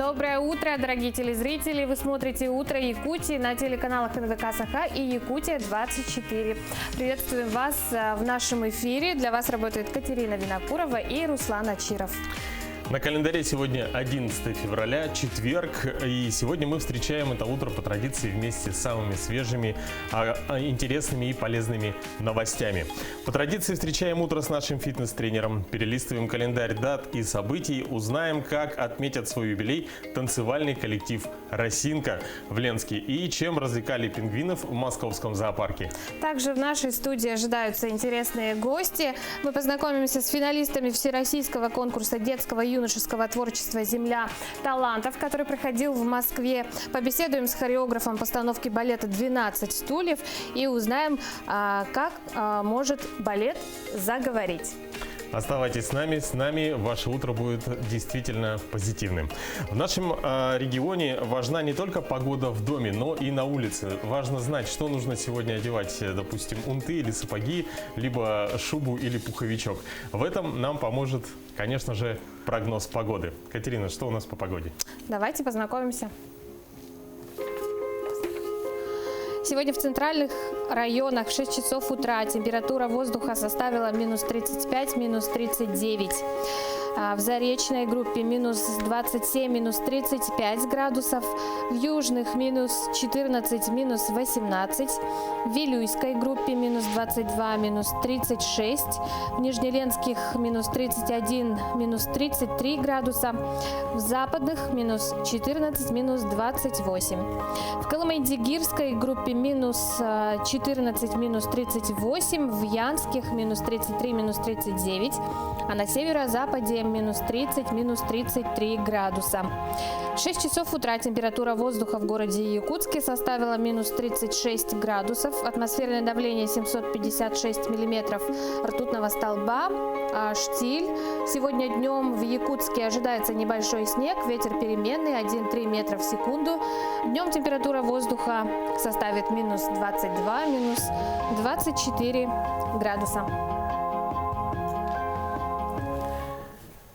Доброе утро, дорогие телезрители! Вы смотрите «Утро Якутии» на телеканалах НВК Саха и Якутия-24. Приветствуем вас в нашем эфире. Для вас работает Катерина Винокурова и Руслан Ачиров. На календаре сегодня 11 февраля, четверг, и сегодня мы встречаем это утро по традиции вместе с самыми свежими, интересными и полезными новостями. По традиции встречаем утро с нашим фитнес-тренером, перелистываем календарь дат и событий, узнаем, как отметят свой юбилей танцевальный коллектив «Росинка» в Ленске и чем развлекали пингвинов в московском зоопарке. Также в нашей студии ожидаются интересные гости. Мы познакомимся с финалистами всероссийского конкурса детского и юношеского творчества «Земля талантов», который проходил в Москве. Побеседуем с хореографом постановки балета «12 стульев» и узнаем, как может балет заговорить. Оставайтесь с нами ваше утро будет действительно позитивным. В нашем регионе важна не только погода в доме, но и на улице. Важно знать, что нужно сегодня одевать, допустим, унты или сапоги, либо шубу или пуховичок. В этом нам поможет, конечно же, прогноз погоды. Катерина, что у нас по погоде? Давайте познакомимся. Сегодня в центральных районах в 6 часов утра температура воздуха составила минус 35, минус 39. В Заречной группе минус 27, минус 35 градусов. В южных минус 14, минус 18. В Вилюйской группе минус 22, минус 36. В Нижнеленских минус 31, минус 33 градуса. В западных минус 14, минус 28. В Колымайдигирской группе минус 14, минус 38. В Янских минус 33, минус 39. А на северо-западе минус 30, минус 33 градуса. В 6 часов утра температура воздуха в городе Якутске составила минус 36 градусов. Атмосферное давление 756 миллиметров ртутного столба. Штиль. Сегодня днем в Якутске ожидается небольшой снег. Ветер переменный 1,3 метра в секунду. Днем температура воздуха составит минус 22, минус 24 градуса.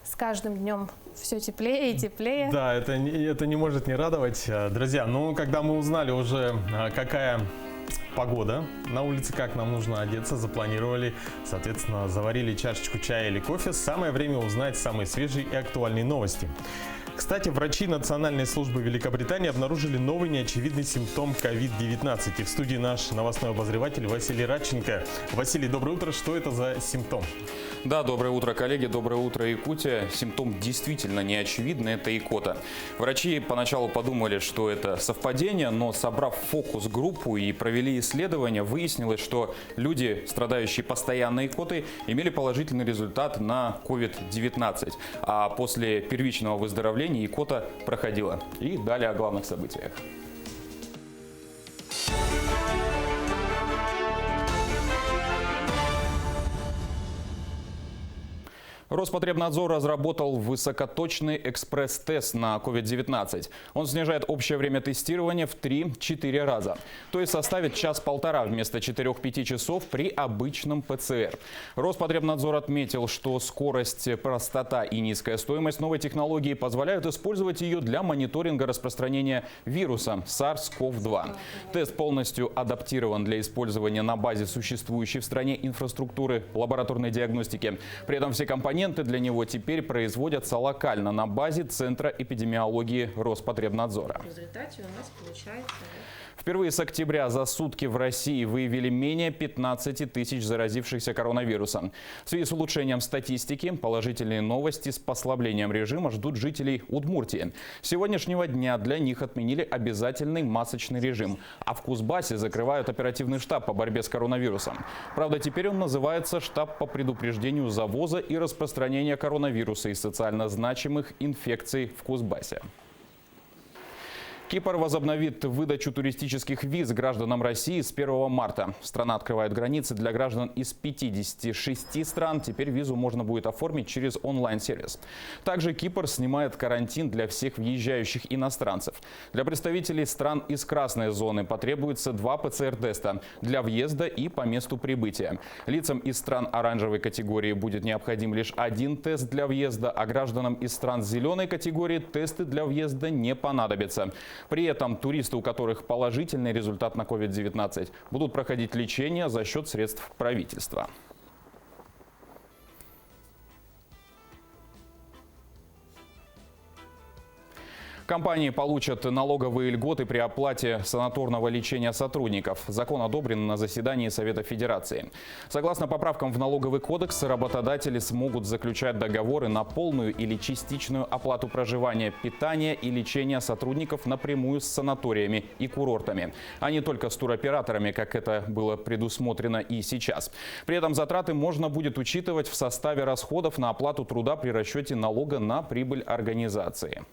С каждым днем все теплее и теплее. Да, это не может не радовать. Друзья, когда мы узнали уже, какая погода на улице, как нам нужно одеться, запланировали, соответственно, заварили чашечку чая или кофе, самое время узнать самые свежие и актуальные новости. Кстати, врачи Национальной службы Великобритании обнаружили новый неочевидный симптом COVID-19. И в студии наш новостной обозреватель Василий Радченко. Василий, доброе утро. Что это за симптом? Да, доброе утро, коллеги. Доброе утро, Якутия. Симптом действительно неочевидный. Это икота. Врачи поначалу подумали, что это совпадение, но собрав фокус-группу и провели исследования, выяснилось, что люди, страдающие постоянной икотой, имели положительный результат на COVID-19. А после первичного выздоровления икота проходила. И далее о главных событиях. Роспотребнадзор разработал высокоточный экспресс-тест на COVID-19. Он снижает общее время тестирования в 3-4 раза. То есть составит час-полтора вместо 4-5 часов при обычном ПЦР. Роспотребнадзор отметил, что скорость, простота и низкая стоимость новой технологии позволяют использовать ее для мониторинга распространения вируса SARS-CoV-2. Тест полностью адаптирован для использования на базе существующей в стране инфраструктуры лабораторной диагностики. При этом все компоненты для него теперь производятся локально на базе Центра эпидемиологии Роспотребнадзора. В результате у нас получается... Впервые с октября за сутки в России выявили менее 15 тысяч заразившихся коронавирусом. В связи с улучшением статистики положительные новости с послаблением режима ждут жителей Удмуртии. С сегодняшнего дня для них отменили обязательный масочный режим. А в Кузбассе закрывают оперативный штаб по борьбе с коронавирусом. Правда, теперь он называется «Штаб по предупреждению завоза и распространения коронавируса и социально значимых инфекций в Кузбассе». Кипр возобновит выдачу туристических виз гражданам России с 1 марта. Страна открывает границы для граждан из 56 стран. Теперь визу можно будет оформить через онлайн-сервис. Также Кипр снимает карантин для всех въезжающих иностранцев. Для представителей стран из красной зоны потребуется 2 ПЦР-теста для въезда и по месту прибытия. Лицам из стран оранжевой категории будет необходим лишь 1 тест для въезда, а гражданам из стран зеленой категории тесты для въезда не понадобятся. При этом туристы, у которых положительный результат на COVID-19, будут проходить лечение за счет средств правительства. Компании получат налоговые льготы при оплате санаторного лечения сотрудников. Закон одобрен на заседании Совета Федерации. Согласно поправкам в налоговый кодекс, работодатели смогут заключать договоры на полную или частичную оплату проживания, питания и лечения сотрудников напрямую с санаториями и курортами, а не только с туроператорами, как это было предусмотрено и сейчас. При этом затраты можно будет учитывать в составе расходов на оплату труда при расчете налога на прибыль организации.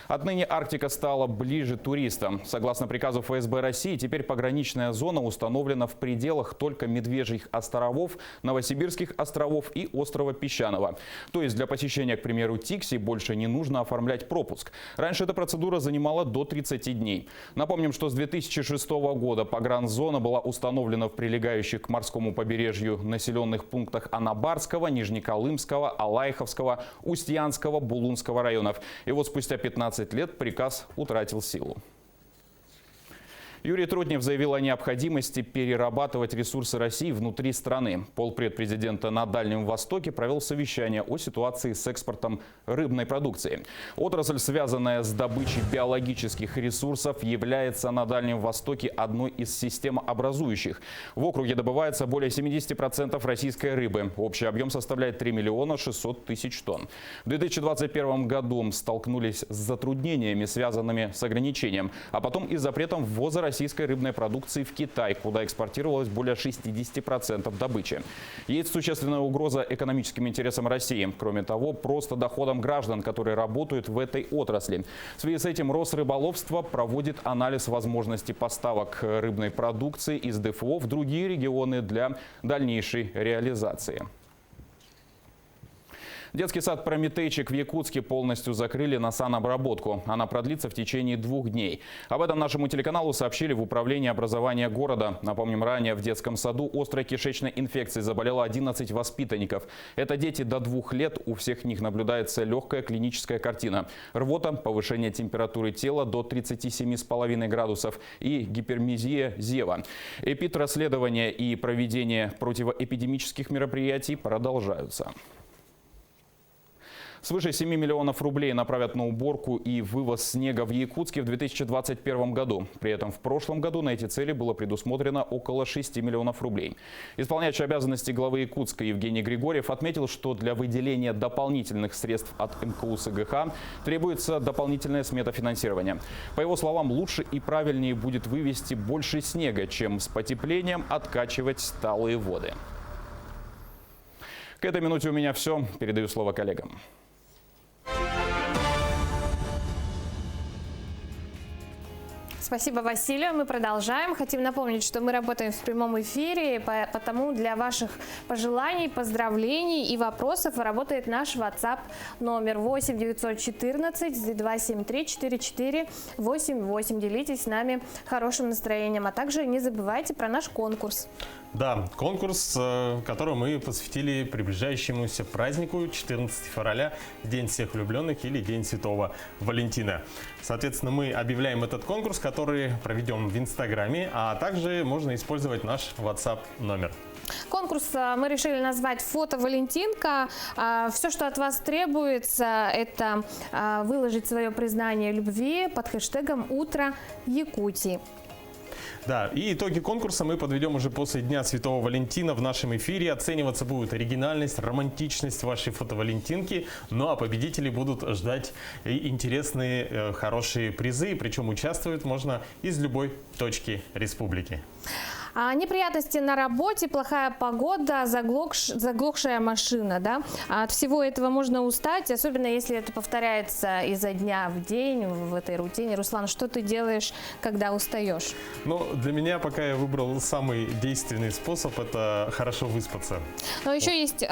Отныне Арктика стала ближе туристам. Согласно приказу ФСБ России, теперь пограничная зона установлена в пределах только Медвежьих островов, Новосибирских островов и острова Песчаного. То есть для посещения, к примеру, Тикси больше не нужно оформлять пропуск. Раньше эта процедура занимала до 30 дней. Напомним, что с 2006 года погранзона была установлена в прилегающих к морскому побережью населенных пунктах Анабарского, Нижнеколымского, Алайховского, Устьянского, Булунского районов. И вот спустя 15 лет приказ утратил силу. Юрий Трутнев заявил о необходимости перерабатывать ресурсы России внутри страны. Полпред президента на Дальнем Востоке провел совещание о ситуации с экспортом рыбной продукции. Отрасль, связанная с добычей биологических ресурсов, является на Дальнем Востоке одной из системообразующих. В округе добывается более 70% российской рыбы. Общий объем составляет 3 600 000 тонн. В 2021 году столкнулись с затруднениями, связанными с ограничением, а потом и запретом ввоза российской рыбной продукции в Китай, куда экспортировалось более 60% добычи. Есть существенная угроза экономическим интересам России. Кроме того, просто доходам граждан, которые работают в этой отрасли. В связи с этим Росрыболовство проводит анализ возможности поставок рыбной продукции из ДФО в другие регионы для дальнейшей реализации. Детский сад «Прометейчик» в Якутске полностью закрыли на санобработку. Она продлится в течение 2 дней. Об этом нашему телеканалу сообщили в управлении образования города. Напомним, ранее в детском саду острой кишечной инфекцией заболело 11 воспитанников. Это дети до 2 лет. У всех них наблюдается легкая клиническая картина. Рвота, повышение температуры тела до 37,5 градусов и гипермезия зева. Эпидрасследования и проведение противоэпидемических мероприятий продолжаются. Свыше 7 миллионов рублей направят на уборку и вывоз снега в Якутске в 2021 году. При этом в прошлом году на эти цели было предусмотрено около 6 миллионов рублей. Исполняющий обязанности главы Якутска Евгений Григорьев отметил, что для выделения дополнительных средств от МКУ СГХ требуется дополнительная смета финансирования. По его словам, лучше и правильнее будет вывести больше снега, чем с потеплением откачивать талые воды. К этой минуте у меня все. Передаю слово коллегам. Спасибо, Василию. Мы продолжаем. Хотим напомнить, что мы работаем в прямом эфире, потому для ваших пожеланий, поздравлений и вопросов работает наш WhatsApp номер 8 914 273 4488. Делитесь с нами хорошим настроением, а также не забывайте про наш конкурс. Да, конкурс, который мы посвятили приближающемуся празднику 14 февраля, День всех влюбленных или День Святого Валентина. Соответственно, мы объявляем этот конкурс, который проведем в Инстаграме, а также можно использовать наш WhatsApp номер. Конкурс мы решили назвать «Фото Валентинка». Все, что от вас требуется, это выложить свое признание любви под хэштегом «Утро Якутии». Да, и итоги конкурса мы подведем уже после Дня Святого Валентина в нашем эфире. Оцениваться будет оригинальность, романтичность вашей фотовалентинки. Ну а победители будут ждать интересные, хорошие призы. Причем участвовать можно из любой точки республики. Неприятности на работе, плохая погода, заглохшая машина. Да? От всего этого можно устать, особенно если это повторяется изо дня в день в этой рутине. Руслан, что ты делаешь, когда устаешь? Ну, для меня пока я выбрал самый действенный способ – это хорошо выспаться. Но еще есть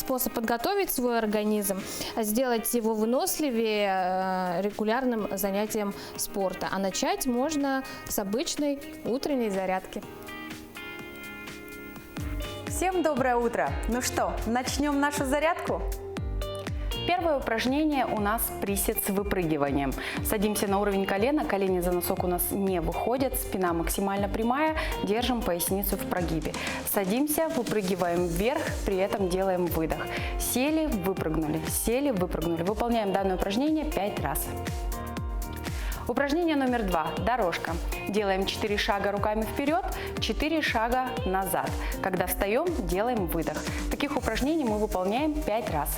способ подготовить свой организм, сделать его выносливее регулярным занятием спорта. А начать можно с обычной утренней зарядки. Всем доброе утро! Ну что, начнем нашу зарядку? Первое упражнение у нас присед с выпрыгиванием. Садимся на уровень колена, колени за носок у нас не выходят, спина максимально прямая, держим поясницу в прогибе. Садимся, выпрыгиваем вверх, при этом делаем выдох. Сели, выпрыгнули, сели, выпрыгнули. Выполняем данное упражнение 5 раз. Упражнение номер 2. Дорожка. Делаем 4 шага руками вперед, 4 шага назад. Когда встаем, делаем выдох. Таких упражнений мы выполняем 5 раз.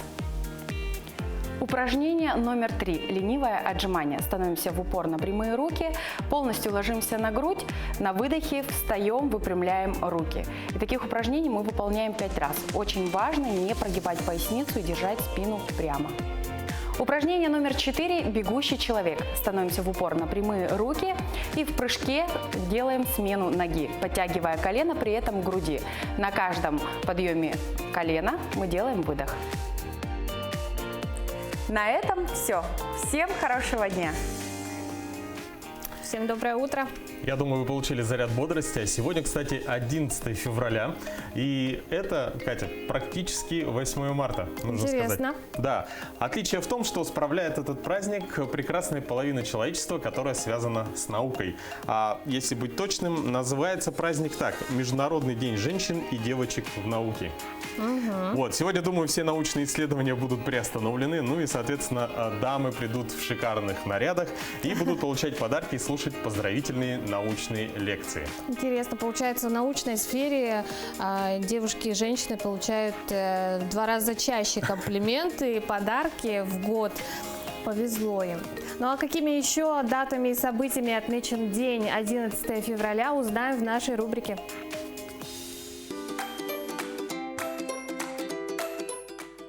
Упражнение номер 3. Ленивое отжимание. Становимся в упор на прямые руки, полностью ложимся на грудь, на выдохе встаем, выпрямляем руки. И таких упражнений мы выполняем 5 раз. Очень важно не прогибать поясницу и держать спину прямо. Упражнение номер 4. Бегущий человек. Становимся в упор на прямые руки и в прыжке делаем смену ноги, подтягивая колено при этом к груди. На каждом подъеме колена мы делаем выдох. На этом все. Всем хорошего дня! Всем доброе утро! Я думаю, вы получили заряд бодрости. А сегодня, кстати, 11 февраля. И это, Катя, практически 8 марта, нужно Интересно. сказать. Да. Отличие в том, что справляет этот праздник прекрасная половина человечества, которая связана с наукой. А если быть точным, называется праздник так: Международный день женщин и девочек в науке. Вот, сегодня, думаю, все научные исследования будут приостановлены. Ну и, соответственно, дамы придут в шикарных нарядах и будут получать подарки и слушать поздравительные научные лекции. Интересно, получается, в научной сфере девушки и женщины получают в 2 раза чаще комплименты и подарки в год. Повезло им. Ну а какими еще датами и событиями отмечен день 11 февраля, узнаем в нашей рубрике.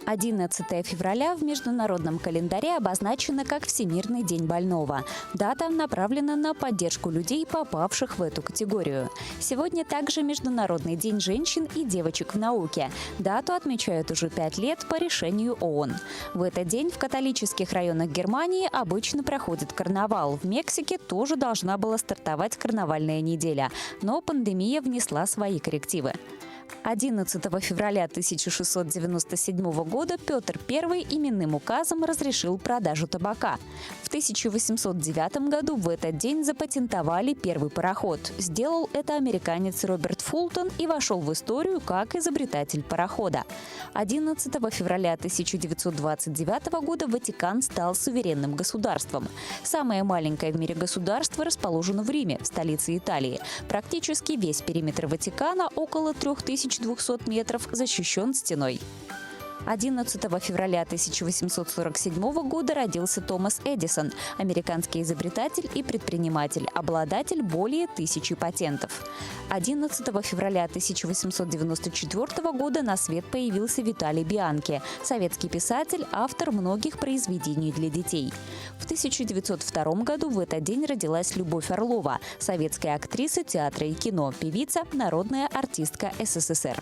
11 февраля в международном календаре обозначено как Всемирный день больного. Дата направлена на поддержку людей, попавших в эту категорию. Сегодня также Международный день женщин и девочек в науке. Дату отмечают уже 5 лет по решению ООН. В этот день в католических районах Германии обычно проходит карнавал. В Мексике тоже должна была стартовать карнавальная неделя, но пандемия внесла свои коррективы. 11 февраля 1697 года Петр I именным указом разрешил продажу табака. В 1809 году в этот день запатентовали первый пароход. Сделал это американец Роберт Фултон и вошел в историю как изобретатель парохода. 11 февраля 1929 года Ватикан стал суверенным государством. Самое маленькое в мире государство расположено в Риме, в столице Италии. Практически весь периметр Ватикана, около 3200 метров, защищен стеной. 11 февраля 1847 года родился Томас Эдисон, американский изобретатель и предприниматель, обладатель более 1000 патентов. 11 февраля 1894 года на свет появился Виталий Бианки, советский писатель, автор многих произведений для детей. В 1902 году в этот день родилась Любовь Орлова, советская актриса театра и кино, певица, народная артистка СССР.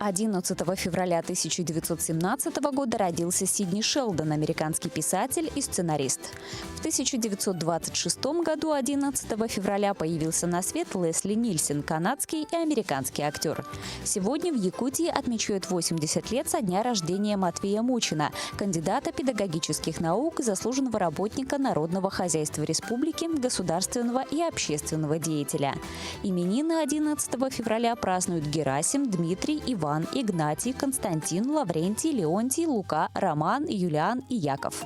11 февраля 1917 года родился Сидни Шелдон, американский писатель и сценарист. В 1926 году 11 февраля появился на свет Лесли Нильсен, канадский и американский актер. Сегодня в Якутии отмечают 80 лет со дня рождения Матвея Мучина, кандидата педагогических наук, заслуженного работника Народного хозяйства республики, государственного и общественного деятеля. Именины 11 февраля празднуют Герасим, Дмитрий, Иван, Игнатий, Константин, Лаврентий, Леонтий, Лука, Роман, Юлиан и Яков.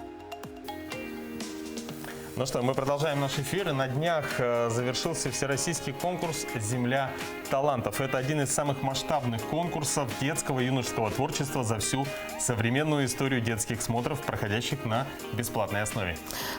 Ну что, мы продолжаем наш эфир. И на днях завершился всероссийский конкурс «Земля талантов». Это один из самых масштабных конкурсов детского и юношеского творчества за всю современную историю детских смотров, проходящих на бесплатной основе.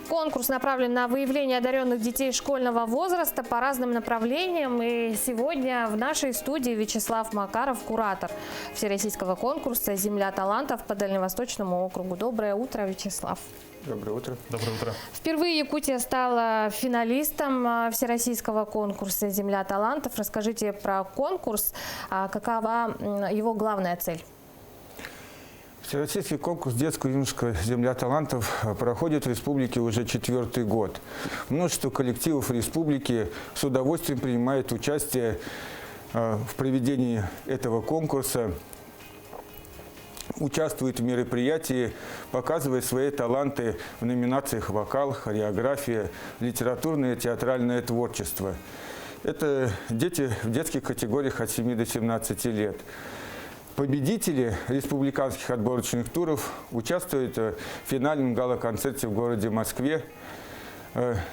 Конкурс направлен на выявление одаренных детей школьного возраста по разным направлениям. И сегодня в нашей студии Вячеслав Макаров, куратор всероссийского конкурса «Земля талантов» по Дальневосточному округу. Доброе утро, Вячеслав. Доброе утро. Доброе утро. Впервые Якутия стала финалистом всероссийского конкурса «Земля талантов». Расскажите про конкурс, какова его главная цель? Всероссийский конкурс детского и юношеского «Земля талантов» проходит в республике уже 4-й год. Множество коллективов республики с удовольствием принимает участие в проведении этого конкурса, участвует в мероприятии, показывая свои таланты в номинациях «Вокал», «Хореография», «Литературное и театральное творчество». Это дети в детских категориях от 7 до 17 лет. Победители республиканских отборочных туров участвуют в финальном гала-концерте в городе Москве.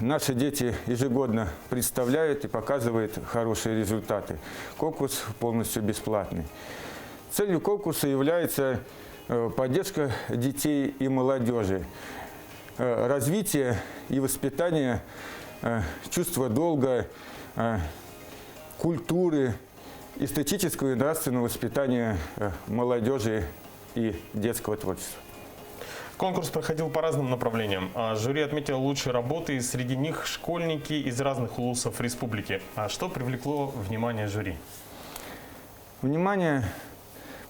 Наши дети ежегодно представляют и показывают хорошие результаты. Конкурс полностью бесплатный. Целью конкурса является поддержка детей и молодежи, развитие и воспитание чувства долга, культуры, эстетического и нравственного воспитания молодежи и детского творчества. Конкурс проходил по разным направлениям. Жюри отметило лучшие работы, и среди них школьники из разных улусов республики. А что привлекло внимание жюри? Внимание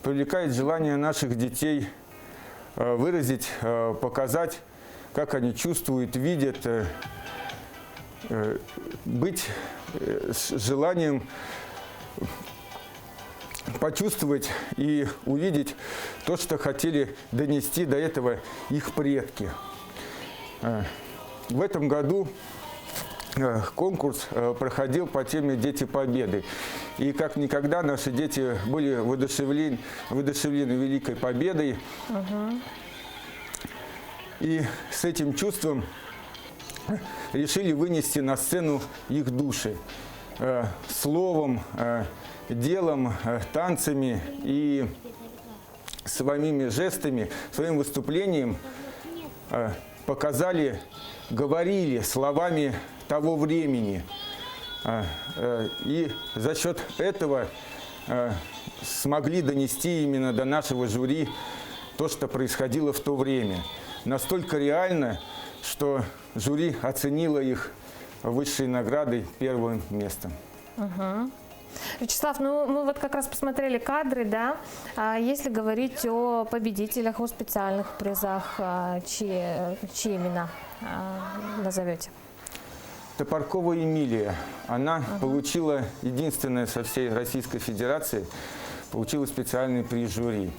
привлекает желание наших детей выразить, показать, как они чувствуют, видят, быть с желанием почувствовать и увидеть то, что хотели донести до этого их предки. В этом году конкурс проходил по теме «Дети Победы». И как никогда наши дети были воодушевлены великой победой. И с этим чувством решили вынести на сцену их души. Словом, делом, танцами и своими жестами, своим выступлением показали, говорили словами того времени. И за счет этого смогли донести именно до нашего жюри то, что происходило в то время. Настолько реально, что жюри оценило их высшей наградой первым местом. Вячеслав, ну мы вот как раз посмотрели кадры, да? Если говорить о победителях, о специальных призах, чьи имена назовете? Топоркова Эмилия. Она получила, единственная со всей Российской Федерации, получила специальный приз жюри.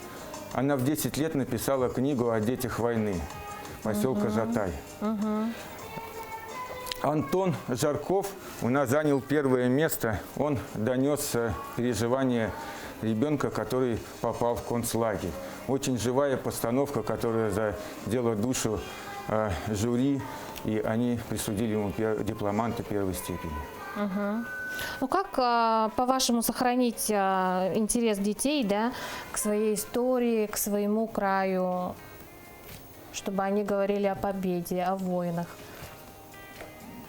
Она в 10 лет написала книгу о детях войны, поселка Жатай. Антон Жарков у нас занял первое место. Он донес переживания ребенка, который попал в концлагерь. Очень живая постановка, которая задела душу жюри, и они присудили ему дипломанта первой степени. Ну как, по-вашему, сохранить интерес детей, да, к своей истории, к своему краю, чтобы они говорили о победе, о войнах?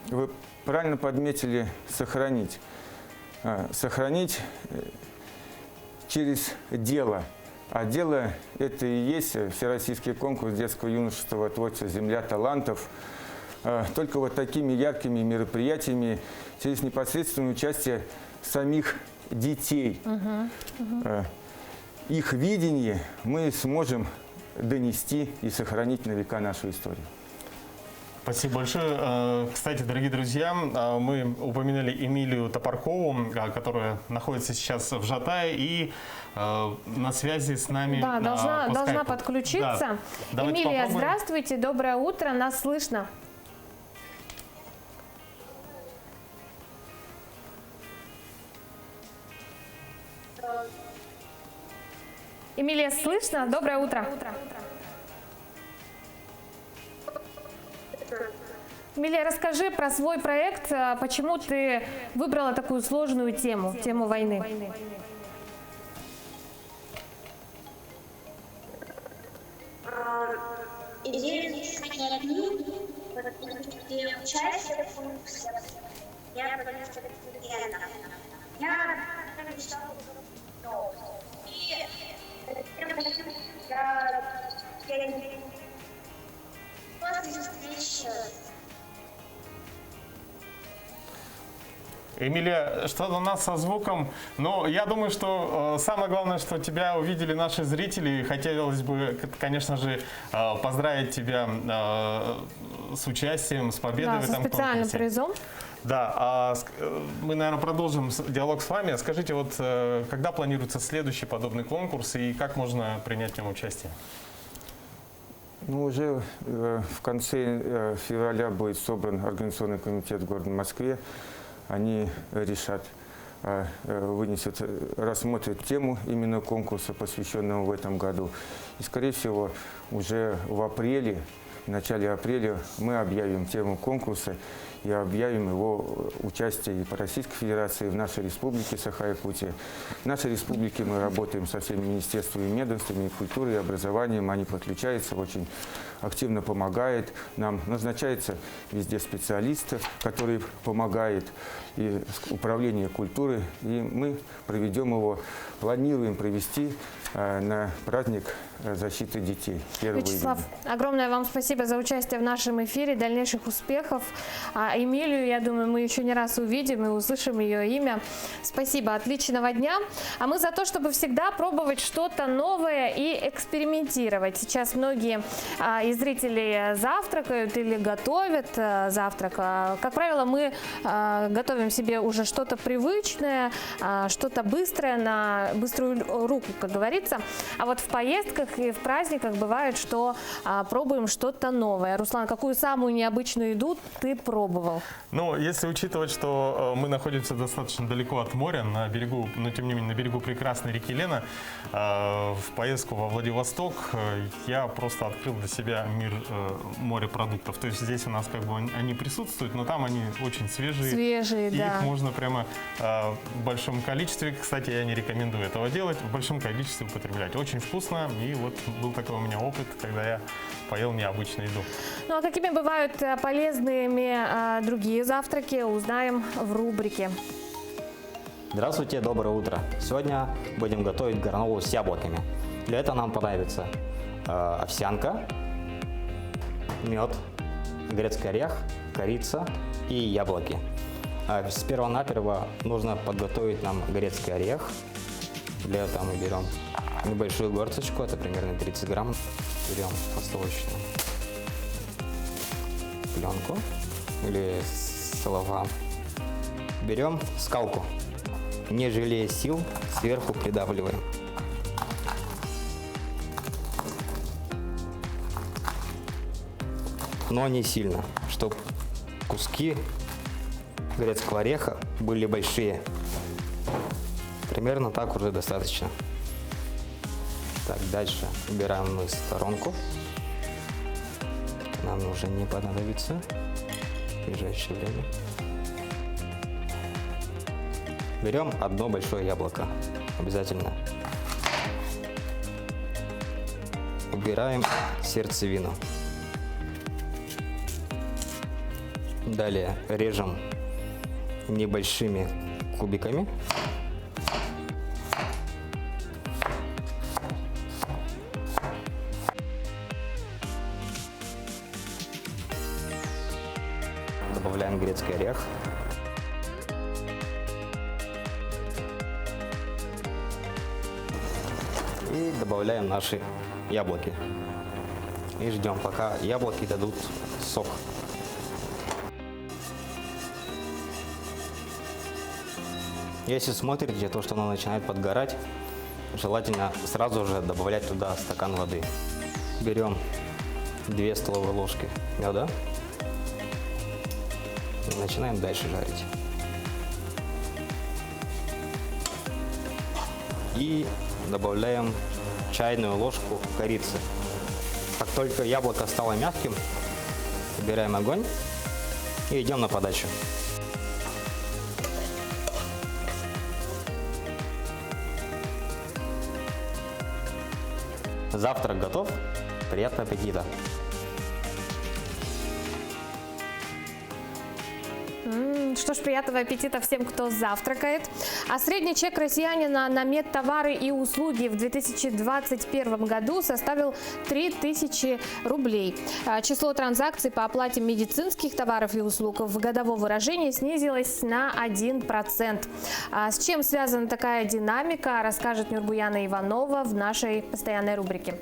Вы правильно подметили «сохранить». Сохранить через дело. А дело – это и есть всероссийский конкурс детского и юношеского творчества «Земля талантов». Только вот такими яркими мероприятиями, через непосредственное участие самих детей, их видение мы сможем донести и сохранить на века нашу историю. Спасибо большое. Кстати, дорогие друзья, мы упоминали Эмилию Топоркову, которая находится сейчас в Жатае и на связи с нами. Да, должна скайпу. подключиться. Да. Эмилия, попробуем. здравствуйте, доброе утро, нас слышно? Эмилия, слышно? Доброе утро. Эмилия, расскажи про свой проект, почему ты выбрала такую сложную тему войны. Идея написания книги, где участие в конкурсе, я просто студента. Я мечтала и после встречи. Эмилия, что-то у нас со звуком, но я думаю, что самое главное, что тебя увидели наши зрители. Хотелось бы, конечно же, поздравить тебя с участием, с победой Да, в со этом специальным конкурсе. призом. Да, мы, наверное, продолжим диалог с вами. Скажите, вот когда планируется следующий подобный конкурс и как можно принять в нем участие? Ну, уже в конце февраля будет собран организационный комитет в городе Москве. Они решат, рассмотрят тему именно конкурса, посвященного в этом году. И, скорее всего, уже в начале апреля мы объявим тему конкурса и объявим его участие и по Российской Федерации, в нашей республике Саха-Якутия. В нашей республике мы работаем со всеми министерствами и ведомствами, и культуры, и образованием. Они подключаются, очень активно помогают. Нам назначаются везде специалисты, которые помогают, и управление культуры. И мы проведем его, планируем провести на праздник защиты детей. 1 Вячеслав, июня. огромное вам спасибо за участие в нашем эфире, дальнейших успехов. А Эмилию, я думаю, мы еще не раз увидим и услышим ее имя. Спасибо, отличного дня. А мы за то, чтобы всегда пробовать что-то новое и экспериментировать. Сейчас многие из зрителей завтракают или готовят завтрак. Как правило, мы готовим себе уже что-то привычное, что-то быстрое, на быструю руку, как говорится. А вот в поездках и в праздниках бывает, что пробуем что-то новое. Руслан, какую самую необычную еду ты пробовал? Ну, если учитывать, что мы находимся достаточно далеко от моря, на берегу, но тем не менее на берегу прекрасной реки Лена, в поездку во Владивосток я просто открыл для себя мир морепродуктов. То есть здесь у нас как бы они присутствуют, но там они очень свежие. Свежие, и да. их можно прямо в большом количестве, кстати, я не рекомендую этого делать, в большом количестве употреблять. Очень вкусно, и вот был такой у меня опыт, когда я поел необычную еду. Ну а какими бывают полезными другие завтраки, узнаем в рубрике. Здравствуйте, доброе утро. Сегодня будем готовить гранолу с яблоками. Для этого нам понадобится овсянка, мед, грецкий орех, корица и яблоки. Сперва-наперво нужно подготовить нам грецкий орех. Для этого мы берем небольшую горсточку, это примерно 30 грамм. Берем подслоечную пленку или целлофан. Берем скалку. Не жалея сил, сверху придавливаем. Но не сильно, чтобы куски грецкого ореха были большие. Примерно так уже достаточно. Так, дальше убираем мы в сторонку. Нам уже не понадобится в ближайшее время. Берем одно большое яблоко. Обязательно. Убираем сердцевину. Далее режем небольшими кубиками. Добавляем грецкий орех. И добавляем наши яблоки. И ждем, пока яблоки дадут сок. Если смотрите, то, что оно начинает подгорать, желательно сразу же добавлять туда стакан воды. Берем 2 столовые ложки меда и начинаем дальше жарить. И добавляем чайную ложку корицы. Как только яблоко стало мягким, убираем огонь И идем на подачу. Завтрак готов. Приятного аппетита! Что ж, приятного аппетита всем, кто завтракает. А средний чек россиянина на медтовары и услуги в 2021 году составил 3000 рублей. Число транзакций по оплате медицинских товаров и услуг в годовом выражении снизилось на 1%. С чем связана такая динамика, расскажет Нургуяна Иванова в нашей постоянной рубрике.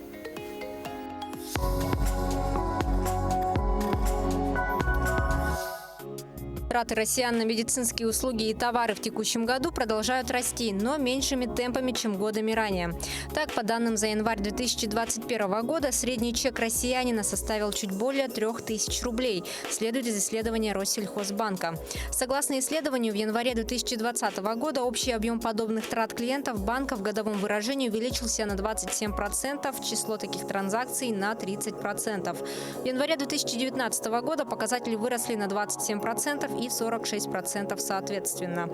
Траты россиян на медицинские услуги и товары в текущем году продолжают расти, но меньшими темпами, чем годами ранее. Так, по данным за январь 2021 года, средний чек россиянина составил чуть более 3000 рублей, следует из исследования Россельхозбанка. Согласно исследованию, в январе 2020 года общий объем подобных трат клиентов банка в годовом выражении увеличился на 27%, число таких транзакций на 30%. В январе 2019 года показатели выросли на 27% и 46% соответственно.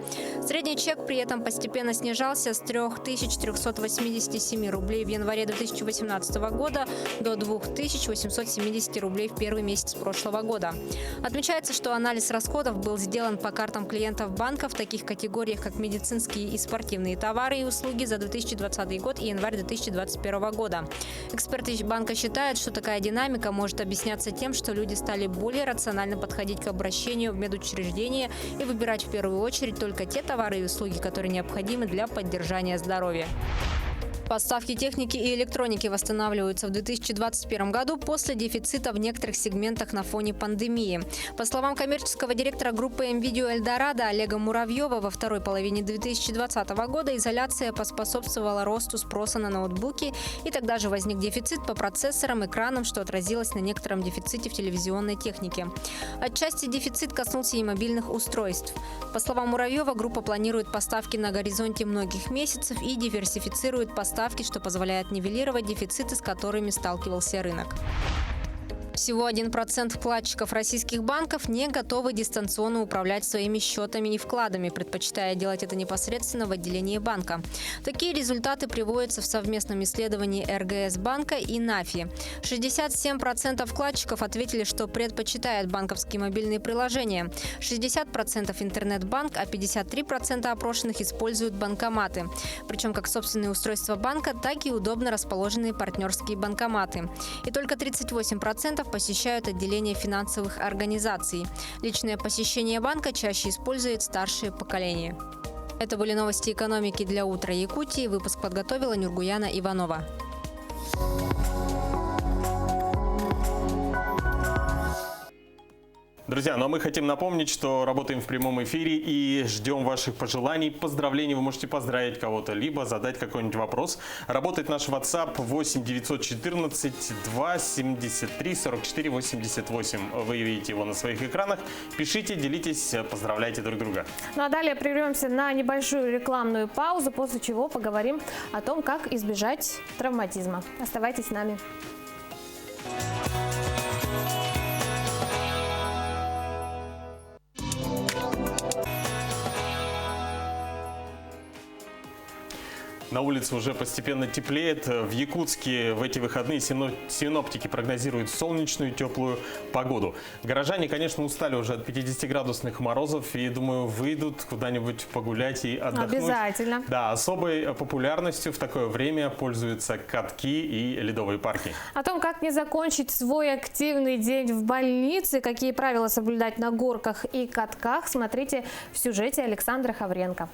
Средний чек при этом постепенно снижался с 3387 рублей в январе 2018 года до 2870 рублей в первый месяц прошлого года. Отмечается, что анализ расходов был сделан по картам клиентов банка в таких категориях, как медицинские и спортивные товары и услуги за 2020 год и январь 2021 года. Эксперты банка считают, что такая динамика может объясняться тем, что люди стали более рационально подходить к обращению в медучреждения и выбирать в первую очередь только те товары и услуги, которые необходимы для поддержания здоровья. Поставки техники и электроники восстанавливаются в 2021 году после дефицита в некоторых сегментах на фоне пандемии. По словам коммерческого директора группы МВидео Эльдорадо Олега Муравьева, во второй половине 2020 года изоляция поспособствовала росту спроса на ноутбуки, и тогда же возник дефицит по процессорам, экранам, что отразилось на некотором дефиците в телевизионной технике. Отчасти дефицит коснулся и мобильных устройств. По словам Муравьева, группа планирует поставки на горизонте многих месяцев и диверсифицирует поставки, что позволяет нивелировать дефициты, с которыми сталкивался рынок. Всего 1% вкладчиков российских банков не готовы дистанционно управлять своими счетами и вкладами, предпочитая делать это непосредственно в отделении банка. Такие результаты приводятся в совместном исследовании РГС банка и НАФИ. 67% вкладчиков ответили, что предпочитают банковские мобильные приложения, 60% интернет-банк, а 53% опрошенных используют банкоматы. Причем как собственные устройства банка, так и удобно расположенные партнерские банкоматы. И только 38% посещают отделение финансовых организаций. Личное посещение банка чаще использует старшее поколение. Это были новости экономики для «Утра Якутии». Выпуск подготовила Нургуяна Иванова. Друзья, ну а мы хотим напомнить, что работаем в прямом эфире и ждем ваших пожеланий, поздравлений. Вы можете поздравить кого-то, либо задать какой-нибудь вопрос. Работает наш WhatsApp 8 914 273 44 88. Вы видите его на своих экранах. Пишите, делитесь, поздравляйте друг друга. Ну а далее прервемся на небольшую рекламную паузу, после чего поговорим о том, как избежать травматизма. Оставайтесь с нами. На улице уже постепенно теплеет. В Якутске в эти выходные синоптики прогнозируют солнечную теплую погоду. Горожане, конечно, устали уже от 50-градусных морозов и, думаю, выйдут куда-нибудь погулять и отдохнуть. Обязательно. Да, особой популярностью в такое время пользуются катки и ледовые парки. О том, как не закончить свой активный день в больнице, какие правила соблюдать на горках и катках, смотрите в сюжете Александра Хавренко.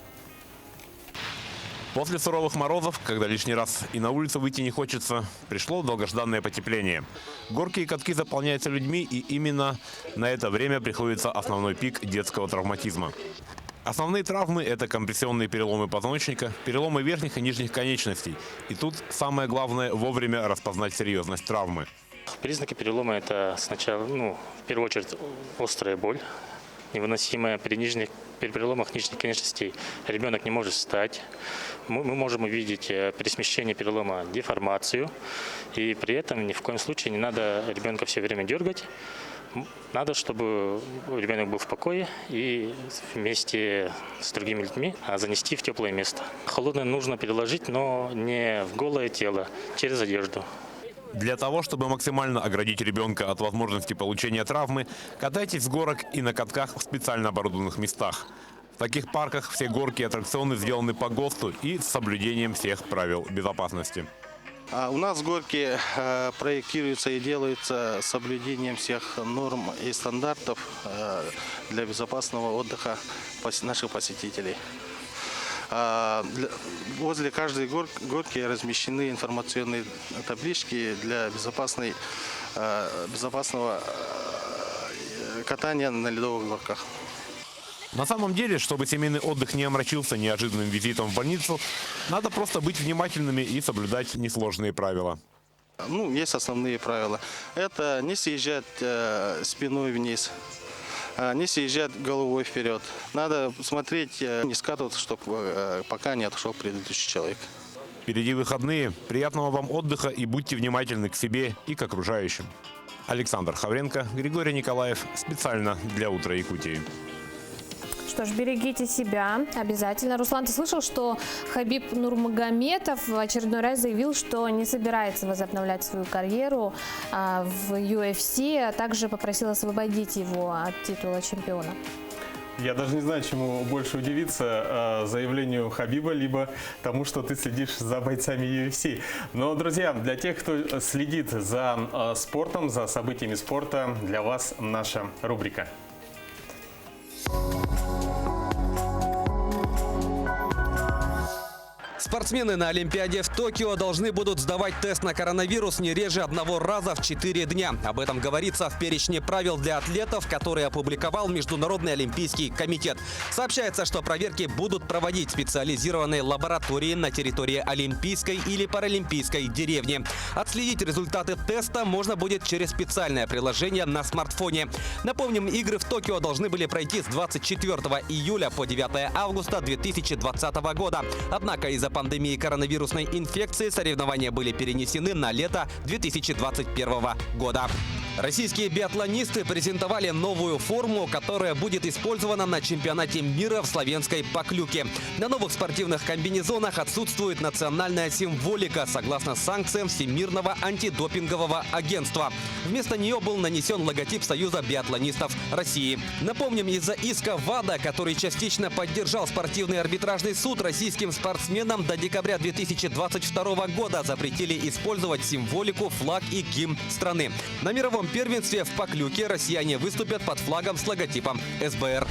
После суровых морозов, когда лишний раз и на улицу выйти не хочется, пришло долгожданное потепление. Горки и катки заполняются людьми, и именно на это время приходится основной пик детского травматизма. Основные травмы – это компрессионные переломы позвоночника, переломы верхних и нижних конечностей. И тут самое главное – вовремя распознать серьезность травмы. Признаки перелома – это сначала, в первую очередь, острая боль, невыносимая при переломах нижних конечностей. Ребенок не может встать. Мы можем увидеть при смещении перелома, деформацию. И при этом ни в коем случае не надо ребенка все время дергать. Надо, чтобы ребенок был в покое и вместе с другими людьми занести в теплое место. Холодное нужно переложить, но не в голое тело, через одежду. Для того, чтобы максимально оградить ребенка от возможности получения травмы, катайтесь с горок и на катках в специально оборудованных местах. В таких парках все горки и аттракционы сделаны по ГОСТу и с соблюдением всех правил безопасности. У нас горки проектируются и делаются с соблюдением всех норм и стандартов для безопасного отдыха наших посетителей. Возле каждой горки размещены информационные таблички для безопасного катания на ледовых горках. На самом деле, чтобы семейный отдых не омрачился неожиданным визитом в больницу, надо просто быть внимательными и соблюдать несложные правила. Есть основные правила. Это не съезжать спиной вниз, не съезжать головой вперед. Надо смотреть, не скатываться, чтобы пока не отошел предыдущий человек. Впереди выходные. Приятного вам отдыха и будьте внимательны к себе и к окружающим. Александр Хавренко, Григорий Николаев. Специально для «Утра Якутии». Что ж, берегите себя обязательно. Руслан, ты слышал, что Хабиб Нурмагомедов в очередной раз заявил, что не собирается возобновлять свою карьеру в UFC, а также попросил освободить его от титула чемпиона? Я даже не знаю, чему больше удивиться, заявлению Хабиба, либо тому, что ты следишь за бойцами UFC. Но, друзья, для тех, кто следит за спортом, за событиями спорта, для вас наша рубрика. Спортсмены на Олимпиаде в Токио должны будут сдавать тест на коронавирус не реже 1 раза в 4 дня. Об этом говорится в перечне правил для атлетов, который опубликовал Международный олимпийский комитет. Сообщается, что проверки будут проводить специализированные лаборатории на территории Олимпийской или Паралимпийской деревни. Отследить результаты теста можно будет через специальное приложение на смартфоне. Напомним, игры в Токио должны были пройти с 24 июля по 9 августа 2020 года. Однако из-за пандемии коронавирусной инфекции соревнования были перенесены на лето 2021 года. Российские биатлонисты презентовали новую форму, которая будет использована на чемпионате мира в Словенской Поклюке. На новых спортивных комбинезонах отсутствует национальная символика, согласно санкциям Всемирного антидопингового агентства. Вместо нее был нанесен логотип Союза биатлонистов России. Напомним, из-за иска ВАДА, который частично поддержал спортивный арбитражный суд, российским спортсменам до декабря 2022 года запретили использовать символику, флаг и гимн страны. На мировом первенстве в Поклюке россияне выступят под флагом с логотипом СБР.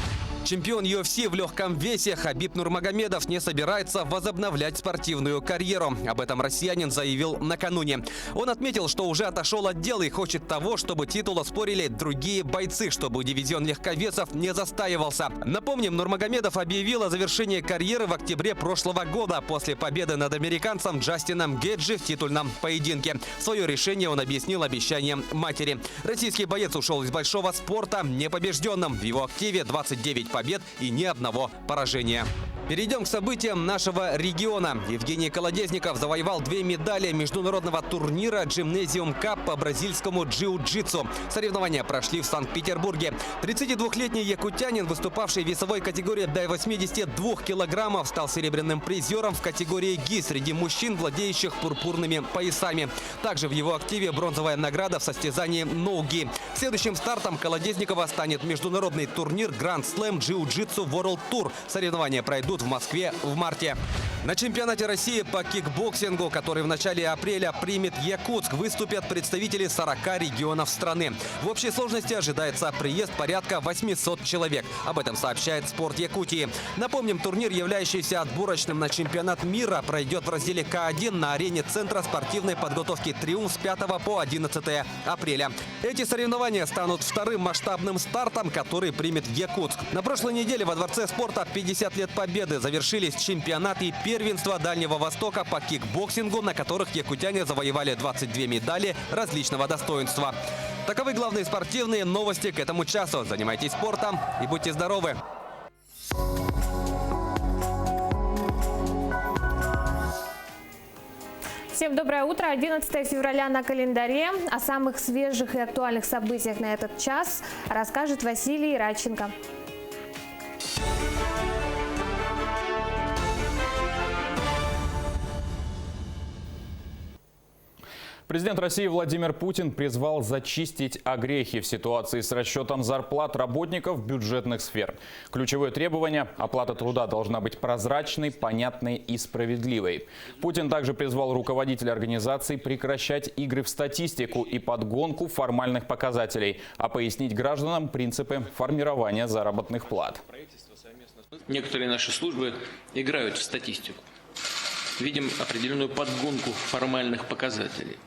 Чемпион UFC в легком весе Хабиб Нурмагомедов не собирается возобновлять спортивную карьеру. Об этом россиянин заявил накануне. Он отметил, что уже отошел от дел и хочет того, чтобы титул оспорили другие бойцы, чтобы дивизион легковесов не застаивался. Напомним, Нурмагомедов объявил о завершении карьеры в октябре прошлого года после победы над американцем Джастином Гейджи в титульном поединке. Свое решение он объяснил обещанием матери. Российский боец ушел из большого спорта непобежденным. В его активе 29 побед и ни одного поражения. Перейдем к событиям нашего региона. Евгений Колодезников завоевал 2 медали международного турнира «Gymnasium Cup» по бразильскому джиу-джитсу. Соревнования прошли в Санкт-Петербурге. 32-летний якутянин, выступавший в весовой категории до 82 килограммов, стал серебряным призером в категории ГИ среди мужчин, владеющих пурпурными поясами. Также в его активе бронзовая награда в состязании ноу-ги. Следующим стартом Колодезникова станет международный турнир «Гранд Слэм Jiu-Jitsu World Tour». Соревнования пройдут в Москве в марте. На чемпионате России по кикбоксингу, который в начале апреля примет Якутск, выступят представители 40 регионов страны. В общей сложности ожидается приезд порядка 800 человек. Об этом сообщает «Спорт Якутии». Напомним, турнир, являющийся отборочным на чемпионат мира, пройдет в разделе К1 на арене Центра спортивной подготовки «Триумф» с 5 по 11 апреля. Эти соревнования станут вторым масштабным стартом, который примет Якутск. На прошлой неделе во Дворце спорта 50 лет победы завершились чемпионаты и первенства Дальнего Востока по кикбоксингу, на которых якутяне завоевали 22 медали различного достоинства. Таковы главные спортивные новости к этому часу. Занимайтесь спортом и будьте здоровы! Всем доброе утро. 11 февраля на календаре. О самых свежих и актуальных событиях на этот час расскажет Василий Радченко. Президент России Владимир Путин призвал зачистить огрехи в ситуации с расчетом зарплат работников бюджетных сфер. Ключевое требование – оплата труда должна быть прозрачной, понятной и справедливой. Путин также призвал руководителей организаций прекращать игры в статистику и подгонку формальных показателей, а пояснить гражданам принципы формирования заработных плат. Некоторые наши службы играют в статистику. Видим определенную подгонку формальных показателей.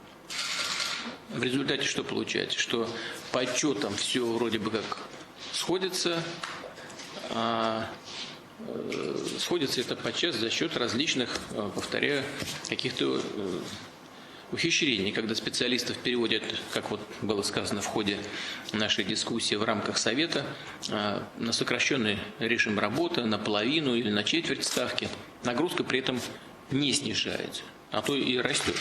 В результате что получается? Что по отчетам все вроде бы как сходится, сходится это подчас за счет различных, повторяю, каких-то ухищрений, когда специалистов переводят, как вот было сказано в ходе нашей дискуссии в рамках Совета, на сокращенный режим работы, на половину или на четверть ставки. Нагрузка при этом не снижается, а то и растет.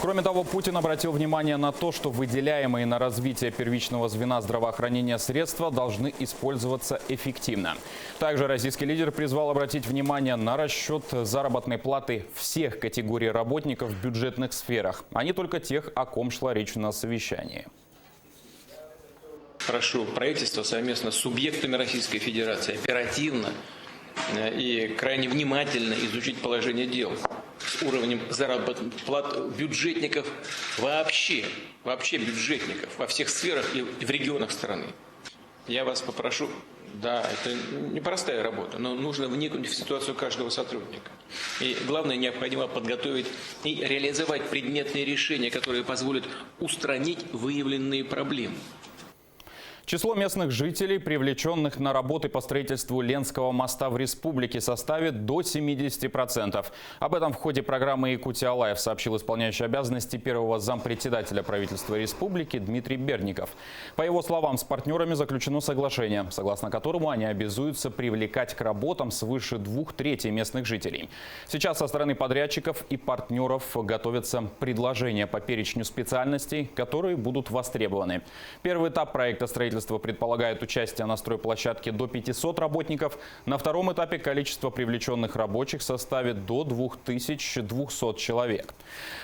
Кроме того, Путин обратил внимание на то, что выделяемые на развитие первичного звена здравоохранения средства должны использоваться эффективно. Также российский лидер призвал обратить внимание на расчет заработной платы всех категорий работников в бюджетных сферах, а не только тех, о ком шла речь на совещании. Прошу правительство совместно с субъектами Российской Федерации оперативно и крайне внимательно изучить положение дел с уровнем заработных плат бюджетников вообще бюджетников во всех сферах и в регионах страны. Я вас попрошу, да, это непростая работа, но нужно вникнуть в ситуацию каждого сотрудника. И главное, необходимо подготовить и реализовать предметные решения, которые позволят устранить выявленные проблемы. Число местных жителей, привлеченных на работы по строительству Ленского моста в республике, составит до 70%. Об этом в ходе программы «Якутия Лайв» сообщил исполняющий обязанности первого зампредседателя правительства республики Дмитрий Берников. По его словам, с партнерами заключено соглашение, согласно которому они обязуются привлекать к работам свыше 2/3 местных жителей. Сейчас со стороны подрядчиков и партнеров готовятся предложения по перечню специальностей, которые будут востребованы. Первый этап проекта строительства предполагает участие на стройплощадке до 500 работников. На втором этапе количество привлеченных рабочих составит до 2200 человек.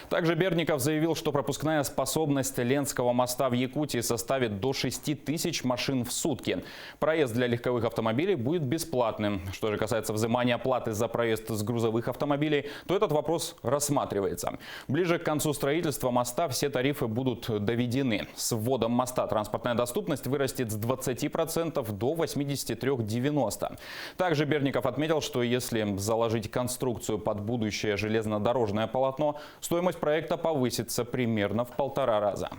Также Берников заявил, что пропускная способность Ленского моста в Якутии составит до 6000 машин в сутки. Проезд для легковых автомобилей будет бесплатным. Что же касается взимания платы за проезд с грузовых автомобилей, то этот вопрос рассматривается. Ближе к концу строительства моста все тарифы будут доведены. С вводом моста транспортная доступность вырастет с 20% до 83-90%. Также Берников отметил, что если заложить конструкцию под будущее железнодорожное полотно, стоимость проекта повысится примерно в 1,5 раза.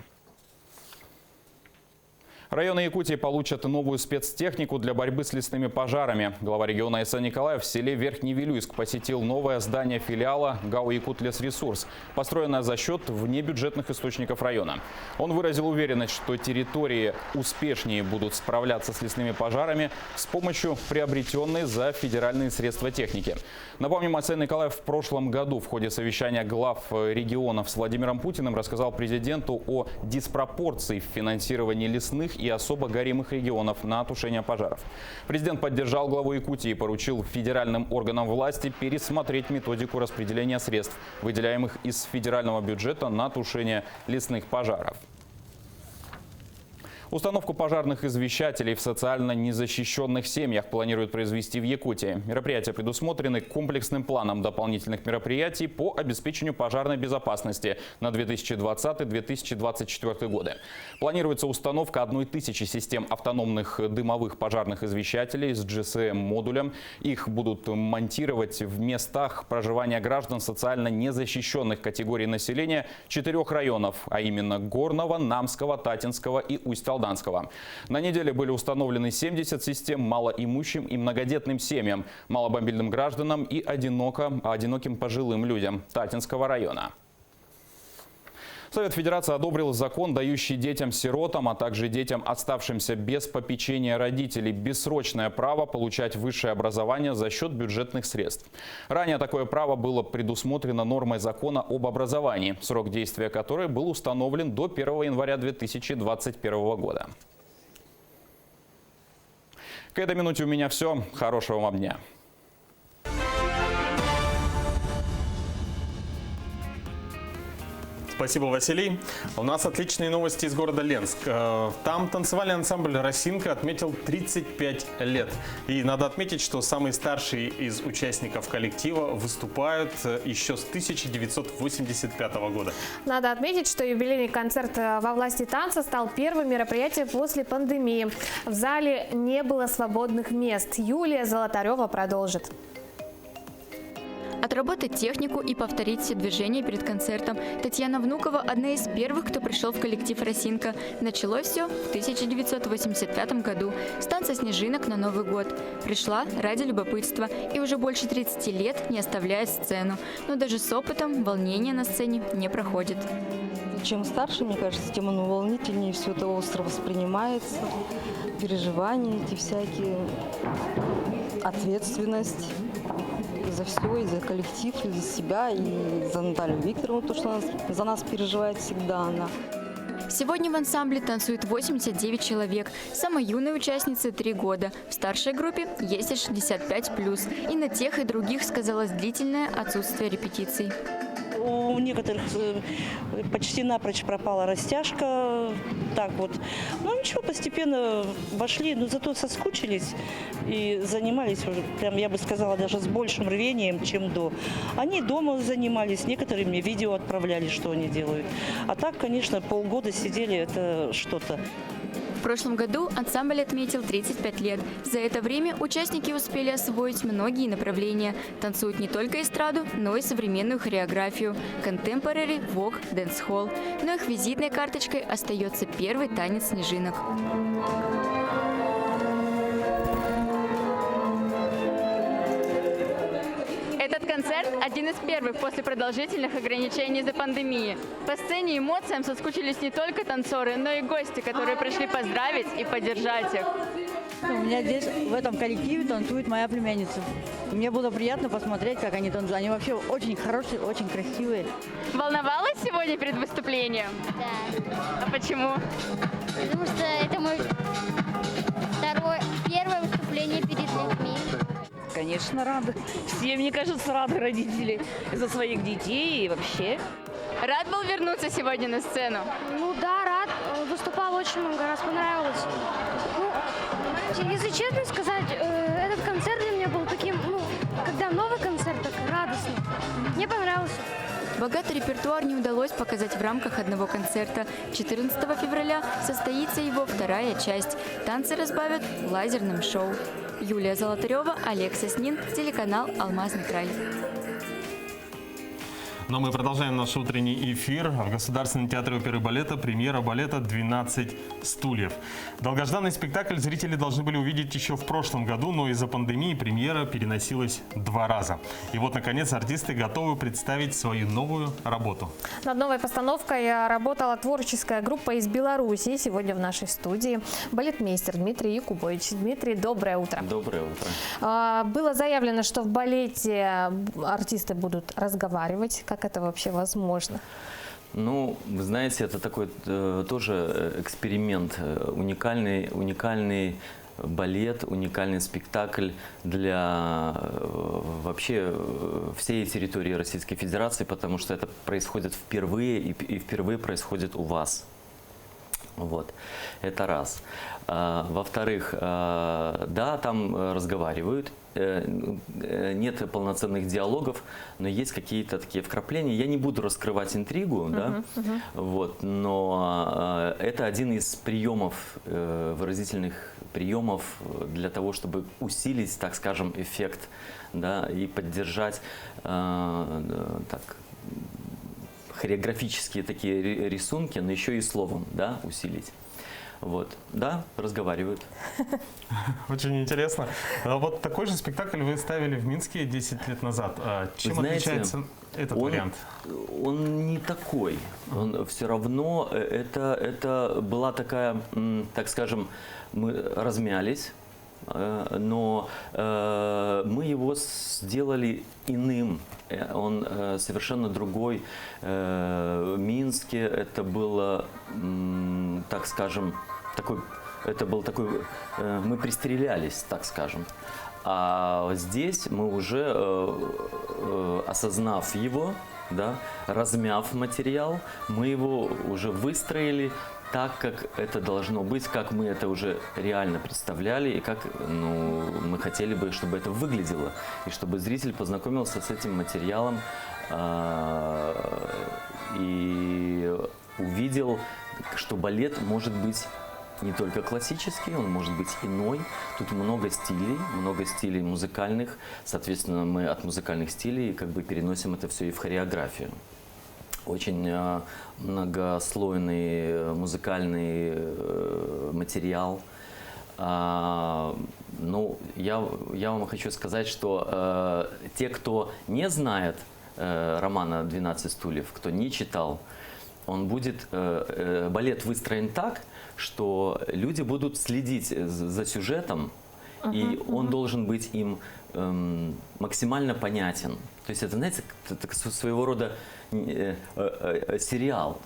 Районы Якутии получат новую спецтехнику для борьбы с лесными пожарами. Глава региона Исан Николаев в селе Верхний Вилюйск посетил новое здание филиала ГАО «Якутлесресурс», построенное за счет внебюджетных источников района. Он выразил уверенность, что территории успешнее будут справляться с лесными пожарами с помощью приобретенной за федеральные средства техники. Напомним, Исан Николаев в прошлом году в ходе совещания глав регионов с Владимиром Путиным рассказал президенту о диспропорции в финансировании лесных и особо горимых регионов на тушение пожаров. Президент поддержал главу Якутии и поручил федеральным органам власти пересмотреть методику распределения средств, выделяемых из федерального бюджета на тушение лесных пожаров. Установку пожарных извещателей в социально незащищенных семьях планируют произвести в Якутии. Мероприятия предусмотрены комплексным планом дополнительных мероприятий по обеспечению пожарной безопасности на 2020-2024 годы. Планируется установка 1000 систем автономных дымовых пожарных извещателей с GSM-модулем. Их будут монтировать в местах проживания граждан социально незащищенных категорий населения 4 районов, а именно Горного, Намского, Татинского и Усть-Алданского. На неделе были установлены 70 систем малоимущим и многодетным семьям, маломобильным гражданам и одиноким пожилым людям Татинского района. Совет Федерации одобрил закон, дающий детям-сиротам, а также детям, оставшимся без попечения родителей, бессрочное право получать высшее образование за счет бюджетных средств. Ранее такое право было предусмотрено нормой закона об образовании, срок действия которой был установлен до 1 января 2021 года. К этой минуте у меня все. Хорошего вам дня. Спасибо, Василий. У нас отличные новости из города Ленск. Там танцевальный ансамбль «Росинка» отметил 35 лет. И надо отметить, что самые старшие из участников коллектива выступают еще с 1985 года. Надо отметить, что юбилейный концерт «Во власти танца» стал первым мероприятием после пандемии. В зале не было свободных мест. Юлия Золотарева продолжит. Отработать технику и повторить все движения перед концертом. Татьяна Внукова – одна из первых, кто пришел в коллектив «Росинка». Началось все в 1985 году с танца снежинок на Новый год. Пришла ради любопытства и уже больше 30 лет не оставляет сцену. Но даже с опытом волнение на сцене не проходит. Чем старше, мне кажется, тем он волнительнее, все это остро воспринимается. Переживания эти всякие, ответственность. За все, и за коллектив, и за себя, и за Наталью Викторовну, то, что за нас переживает всегда она. Сегодня в ансамбле танцует 89 человек. Самой юной участнице 3 года. В старшей группе есть и 65+. И на тех, и других сказалось длительное отсутствие репетиций. У некоторых почти напрочь пропала растяжка. Так вот. Ну ничего, постепенно вошли, но зато соскучились и занимались уже, прям я бы сказала, даже с большим рвением, чем до. Они дома занимались, некоторые мне видео отправляли, что они делают. А так, конечно, полгода сидели, это что-то. В прошлом году ансамбль отметил 35 лет. За это время участники успели освоить многие направления. Танцуют не только эстраду, но и современную хореографию. Контемпорари, вог, дэнс-холл. Но их визитной карточкой остается первый танец снежинок. Этот концерт – один из первых после продолжительных ограничений из-за пандемии. По сцене и эмоциям соскучились не только танцоры, но и гости, которые пришли поздравить и поддержать их. У меня здесь, в этом коллективе, танцует моя племянница. Мне было приятно посмотреть, как они танцуют. Они вообще очень хорошие, очень красивые. Волновалась сегодня перед выступлением? Да. А почему? Потому что это мое первое выступление перед людьми. Конечно, рады. Все, мне кажется, рады родители за своих детей и вообще. Рад был вернуться сегодня на сцену? Ну да, рад. Выступал очень много раз, понравилось. Ну, если честно сказать, этот концерт для меня был таким, когда новый концерт, так радостный. Мне понравился. Богатый репертуар не удалось показать в рамках одного концерта. 14 февраля состоится его вторая часть. Танцы разбавят лазерным шоу. Юлия Золотарева, Олег Соснин, телеканал «Алмазный край». Но мы продолжаем наш утренний эфир. В Государственном театре оперы и балета премьера балета «12 стульев». Долгожданный спектакль зрители должны были увидеть еще в прошлом году, но из-за пандемии премьера переносилась 2 раза. И вот, наконец, артисты готовы представить свою новую работу. Над новой постановкой работала творческая группа из Беларуси. Сегодня в нашей студии балетмейстер Дмитрий Якубович. Дмитрий, доброе утро. Доброе утро. Было заявлено, что в балете артисты будут разговаривать. Как это вообще возможно? Ну, вы знаете, это такой тоже эксперимент, уникальный балет, уникальный спектакль для вообще всей территории Российской Федерации, потому что это происходит впервые и впервые происходит у вас. Вот, это раз. Во-вторых, да, там разговаривают, нет полноценных диалогов, но есть какие-то такие вкрапления. Я не буду раскрывать интригу, да, вот, но это один из приемов, выразительных приемов для того, чтобы усилить, так скажем, эффект, да, и поддержать хореографические такие рисунки, но еще и словом, да, усилить. Вот, да, разговаривают. Очень интересно. Вот такой же спектакль вы ставили в Минске 10 лет назад. Чем Знаете, отличается? этот вариант? Он не такой. Он все равно, это была такая, так скажем, мы размялись, но мы его сделали иным. Он совершенно другой. В Минске это было, так скажем, мы пристрелялись, так скажем. А здесь мы уже, осознав его, да, размяв материал, мы его уже выстроили так, как это должно быть, как мы это уже реально представляли и как мы хотели бы, чтобы это выглядело. И чтобы зритель познакомился с этим материалом и увидел, что балет может быть не только классический, он может быть иной. Тут много стилей музыкальных. Соответственно, мы от музыкальных стилей как бы переносим это все и в хореографию. Очень многослойный музыкальный материал. Ну, я вам хочу сказать, что те, кто не знает романа «12 стульев», кто не читал, балет выстроен так, что люди будут следить за сюжетом, и он должен быть им максимально понятен. То есть это, знаете, это своего рода сериал.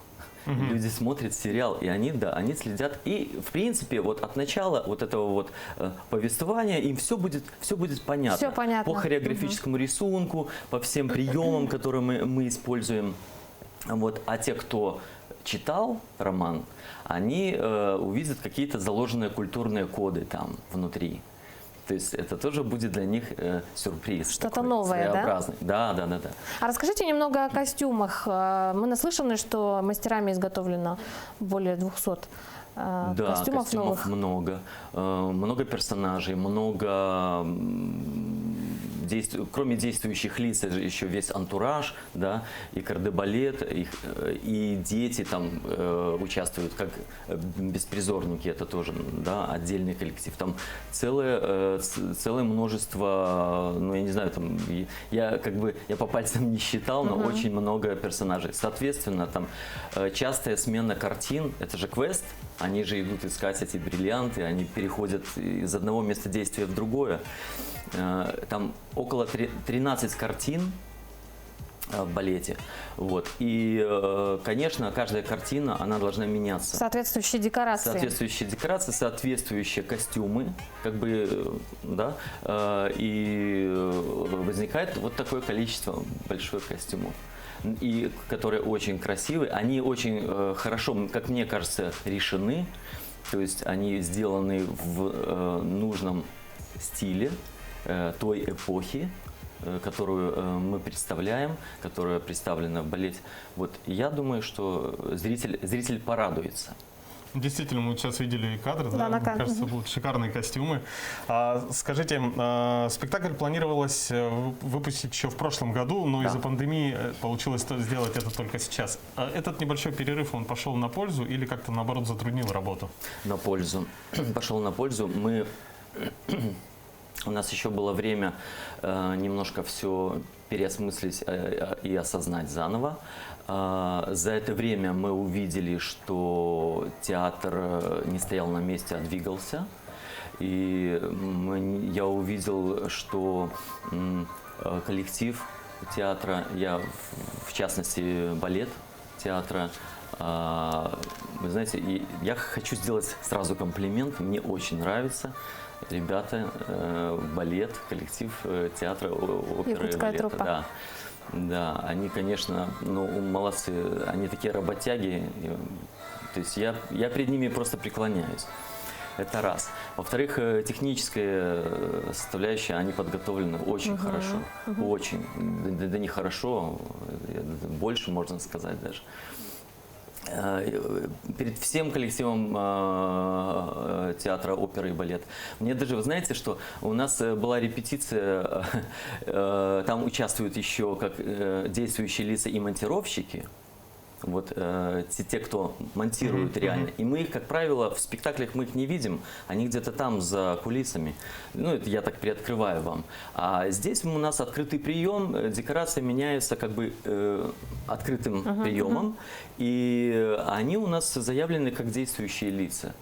Люди смотрят сериал, и они следят. И, в принципе, вот от начала вот этого вот повествования им все будет понятно. Все понятно. По хореографическому рисунку, по всем приемам, которые мы используем. Вот. А те, кто читал роман, они увидят какие-то заложенные культурные коды там внутри. То есть это тоже будет для них сюрприз. Что-то новое, своеобразный. Да? Да. А расскажите немного о костюмах. Мы наслышаны, что мастерами изготовлено более 200 костюмов новых. Много. Много персонажей, много... Кроме действующих лиц, это же еще весь антураж, да, и кардебалет, и дети там участвуют, как беспризорники, это тоже, да, отдельный коллектив. Там целое множество, ну, я не знаю, там, я по пальцам не считал, но очень много персонажей. Соответственно, там частая смена картин, это же квест, они же идут искать эти бриллианты, они переходят из одного места действия в другое. Там около 13 картин в балете. Вот. И, конечно, каждая картина, она должна меняться. Соответствующие декорации. Соответствующие костюмы, как бы, да, и возникает вот такое количество большое костюмов. И которые очень красивые, они очень хорошо, как мне кажется, решены, то есть они сделаны в нужном стиле той эпохи, которую мы представляем, которая представлена в балете. Вот я думаю, что зритель порадуется. Действительно, мы сейчас видели кадры, да, мне кажется, будут шикарные костюмы. Скажите, спектакль планировалось выпустить еще в прошлом году, но из-за пандемии получилось сделать это только сейчас. Этот небольшой перерыв, он пошел на пользу или как-то, наоборот, затруднил работу? На пользу. Пошел на пользу. У нас еще было время немножко все переосмыслить и осознать заново. За это время мы увидели, что театр не стоял на месте, а двигался. И я увидел, что коллектив театра, в частности балет театра, вы знаете, я хочу сделать сразу комплимент, мне очень нравится. Ребята, балет, коллектив театра оперы и балета. Да, они, конечно, молодцы, они такие работяги, то есть я перед ними просто преклоняюсь. Это раз. Во-вторых, техническая составляющая, они подготовлены очень хорошо, очень, да не хорошо, больше можно сказать даже. Перед всем коллективом театра оперы и балет. Мне даже, вы знаете, что у нас была репетиция, там участвуют еще как действующие лица и монтировщики. Вот те, кто монтирует реально. И мы их, как правило, в спектаклях мы их не видим, они где-то там за кулисами. Ну, это я так приоткрываю вам. А здесь у нас открытый прием, декорация меняется как бы открытым приемом, и они у нас заявлены как действующие лица.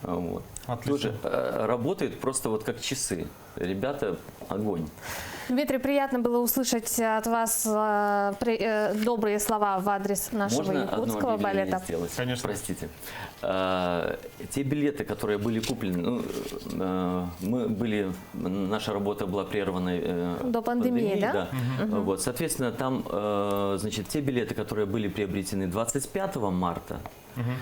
Вот. Тоже работает просто вот как часы. Ребята, огонь. Дмитрий, приятно было услышать от вас добрые слова в адрес нашего якутского балета. Сделать? Конечно. Простите. Те билеты, которые были куплены, наша работа была прервана до пандемии, да? Вот, соответственно, там, значит, те билеты, которые были приобретены 25 марта,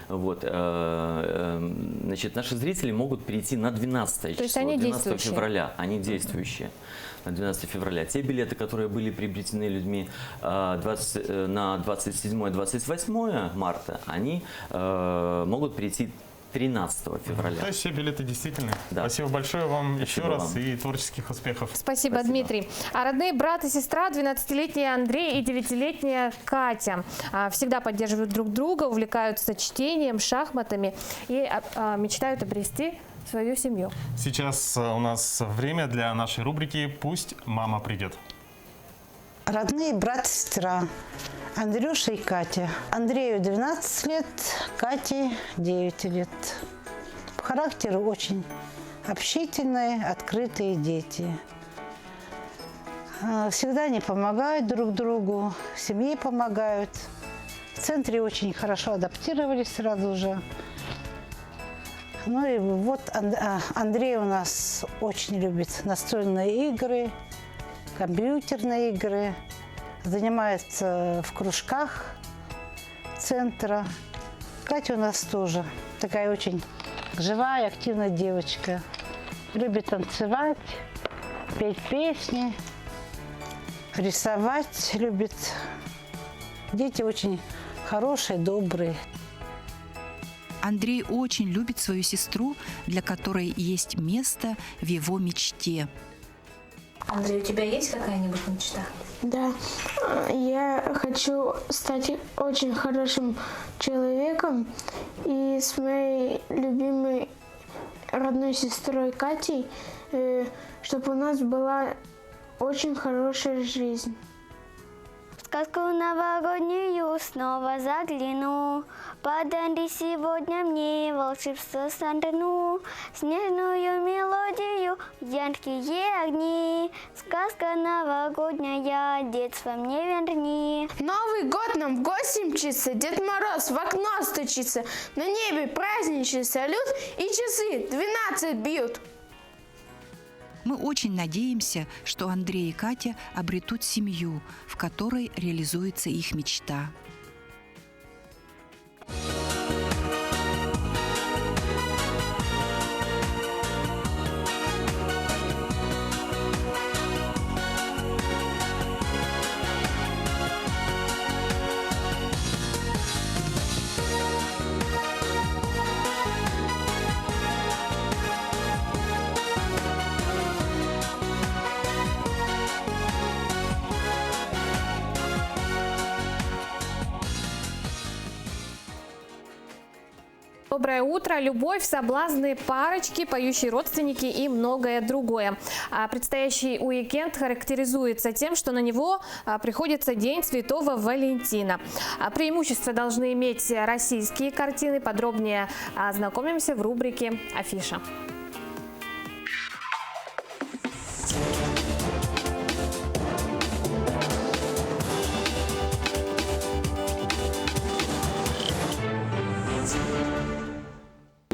вот, значит, наши зрители могут перейти на 12 число, 12 февраля. Они действующие. На 12 февраля. Те билеты, которые были приобретены людьми на 27-28 марта, они могут перейти 13 февраля. То есть все билеты действительно. Да. Спасибо большое вам еще раз и творческих успехов. Спасибо, Дмитрий. А родные брат и сестра, 12-летний Андрей и 9-летняя Катя, всегда поддерживают друг друга, увлекаются чтением, шахматами и мечтают обрести свою семью. Сейчас у нас время для нашей рубрики «Пусть мама придет». Родные брат и сестра Андрюша и Катя. Андрею 12 лет, Кате 9 лет. По характеру очень общительные, открытые дети. Всегда они помогают друг другу, семье помогают. В центре очень хорошо адаптировались сразу же. Ну и вот Андрей у нас очень любит настольные игры, компьютерные игры, занимается в кружках центра. Катя у нас тоже такая очень живая, активная девочка. Любит танцевать, петь песни, рисовать любит. Дети очень хорошие, добрые. Андрей очень любит свою сестру, для которой есть место в его мечте. Андрей, у тебя есть какая-нибудь мечта? Да, я хочу стать очень хорошим человеком и с моей любимой родной сестрой Катей, чтобы у нас была очень хорошая жизнь. В сказку новогоднюю снова загляну, подари сегодня мне волшебство Сантану, снежную мелодию, яркие огни. Сказка новогодняя, детство мне верни. Новый год нам в гости мчится, Дед Мороз в окно стучится, на небе праздничный салют и часы 12 бьют. Мы очень надеемся, что Андрей и Катя обретут семью, в которой реализуется их мечта. Доброе утро, любовь, соблазны, парочки, поющие родственники и многое другое. Предстоящий уикенд характеризуется тем, что на него приходится День Святого Валентина. Преимущества должны иметь российские картины. Подробнее ознакомимся в рубрике «Афиша».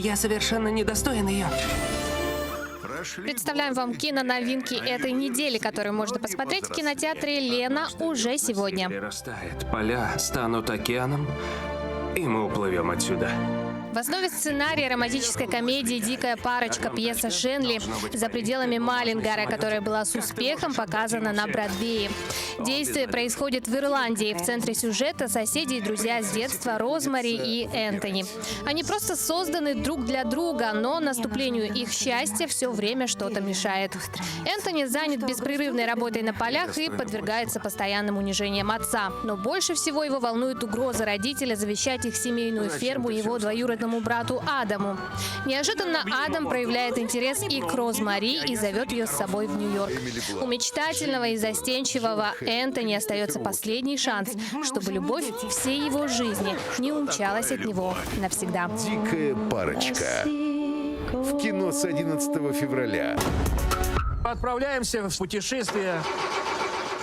Я совершенно недостоин ее. Представляем вам киноновинки этой недели, которые можно посмотреть в кинотеатре «Лена» уже сегодня. Растает, поля станут океаном, и мы уплывем отсюда. В основе сценария романтической комедии «Дикая парочка» пьеса Шенли «За пределами Маллингара», которая была с успехом показана на Бродвее. Действие происходит в Ирландии. В центре сюжета соседи и друзья с детства Розмари и Энтони. Они просто созданы друг для друга, но наступлению их счастья все время что-то мешает. Энтони занят беспрерывной работой на полях и подвергается постоянным унижениям отца. Но больше всего его волнует угроза родителя завещать их семейную ферму его двоюродному брату Адаму. Неожиданно Адам проявляет интерес и к Розмари и зовет ее с собой в Нью-Йорк. У мечтательного и застенчивого Энтони остается последний шанс, чтобы любовь всей его жизни не умчалась от него навсегда. «Дикая парочка». В кино с 11 февраля. Отправляемся в путешествие.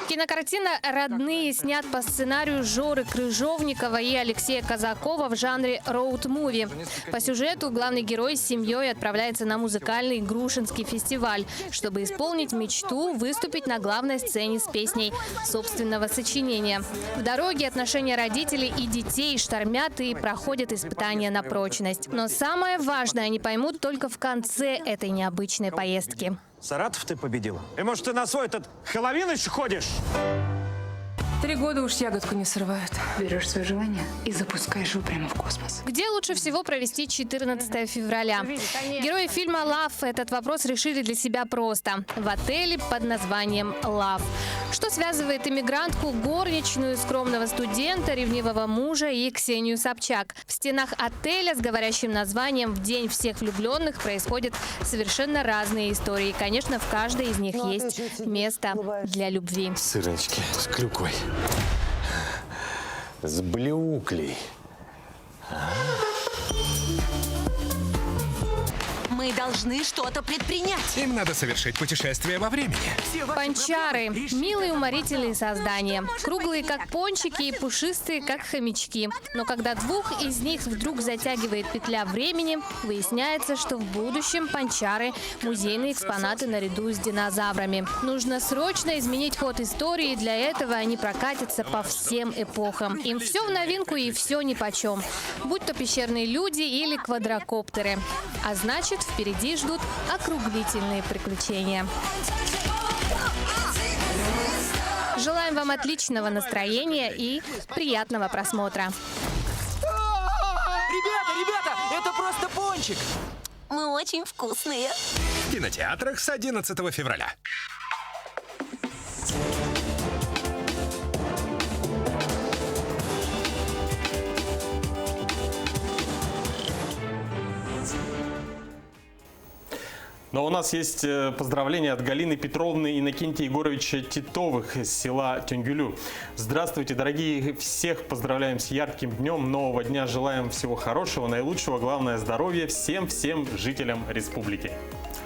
Кинокартина «Родные» снят по сценарию Жоры Крыжовникова и Алексея Казакова в жанре роуд-муви. По сюжету главный герой с семьей отправляется на музыкальный Грушинский фестиваль, чтобы исполнить мечту выступить на главной сцене с песней собственного сочинения. В дороге отношения родителей и детей штормят и проходят испытания на прочность. Но самое важное они поймут только в конце этой необычной поездки. Саратов ты победила? И может ты на свой этот Хэллоуин еще ходишь? 3 года уж ягодку не срывают. Берешь свое желание и запускаешь его прямо в космос. Где лучше всего провести 14 февраля? Герои фильма «Лав» этот вопрос решили для себя просто. В отеле под названием «Лав». Что связывает иммигрантку, горничную, скромного студента, ревнивого мужа и Ксению Собчак? В стенах отеля с говорящим названием «В день всех влюбленных» происходят совершенно разные истории. Конечно, в каждой из них есть место для любви. Сырочки с клюквой. С блюклей. Мы должны что-то предпринять. Им надо совершить путешествие во времени. Панчары – милые уморительные создания. Круглые, как пончики, и пушистые, как хомячки. Но когда двух из них вдруг затягивает петля времени, выясняется, что в будущем панчары – музейные экспонаты наряду с динозаврами. Нужно срочно изменить ход истории, и для этого они прокатятся по всем эпохам. Им все в новинку и все нипочем. Будь то пещерные люди или квадрокоптеры. А значит, впереди ждут округлительные приключения. Желаем вам отличного настроения и приятного просмотра. Ребята, это просто пончик. Мы очень вкусные. В кинотеатрах с 11 февраля. Но у нас есть поздравления от Галины Петровны и Иннокентия Егоровича Титовых из села Тюнгюлю. Здравствуйте, дорогие! Всех поздравляем с ярким днем нового дня. Желаем всего хорошего, наилучшего, главное здоровья всем жителям республики.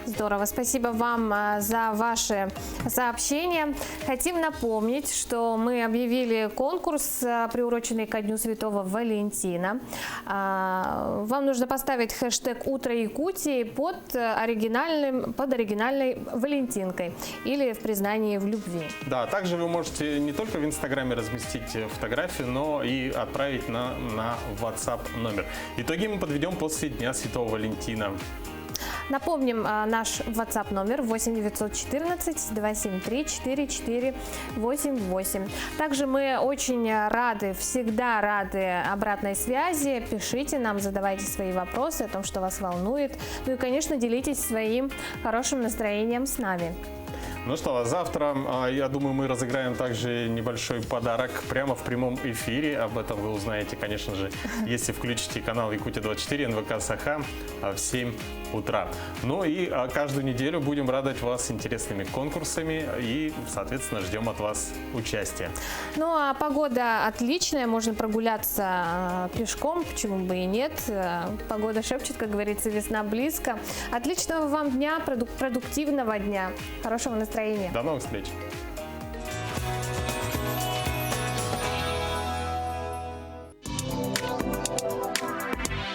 Здорово. Спасибо вам за ваши сообщения. Хотим напомнить, что мы объявили конкурс, приуроченный ко Дню Святого Валентина. Вам нужно поставить хэштег «Утро Якутии» под оригинальной Валентинкой или в признании в любви. Да, также вы можете не только в Инстаграме разместить фотографию, но и отправить на WhatsApp номер. Итоги мы подведем после Дня Святого Валентина. Напомним наш WhatsApp номер 8 914 273 4488. Также мы очень рады, всегда рады обратной связи. Пишите нам, задавайте свои вопросы о том, что вас волнует. Ну и, конечно, делитесь своим хорошим настроением с нами. Ну что, завтра, я думаю, мы разыграем также небольшой подарок прямо в прямом эфире. Об этом вы узнаете, конечно же, если включите канал Якутия-24, НВК Саха в 7 утра. Ну и каждую неделю будем радовать вас интересными конкурсами и, соответственно, ждем от вас участия. Ну а погода отличная, можно прогуляться пешком, почему бы и нет. Погода шепчет, как говорится, весна близко. Отличного вам дня, продуктивного дня, хорошего настроения. До новых встреч!